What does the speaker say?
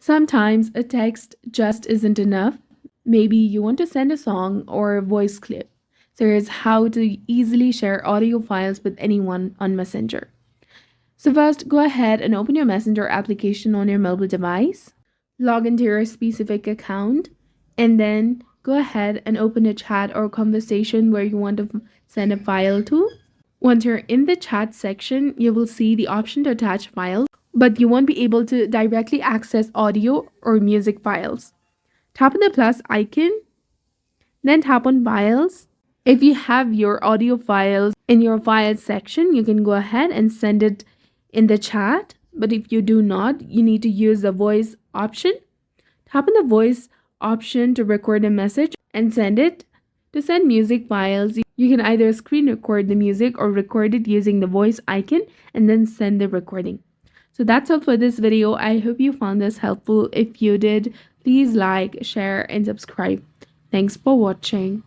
Sometimes a text just isn't enough. Maybe you want to send a song or a voice clip. So here's how to easily share audio files with anyone on Messenger. So first, go ahead and open your Messenger application on your mobile device. Log into your specific account, and then go ahead and open a chat or conversation where you want to send a file to. Once you're in the chat section, you will see the option to attach files, but you won't be able to directly access audio or music files. Tap on the plus icon, then tap on files. If you have your audio files in your files section, you can go ahead and send it in the chat. But if you do not, you need to use the voice option. Tap on the voice option to record a message and send it. To send music files, you can either screen record the music or record it using the voice icon and then send the recording. So that's all for this video. I hope you found this helpful. If you did, please like, share, and subscribe. Thanks for watching.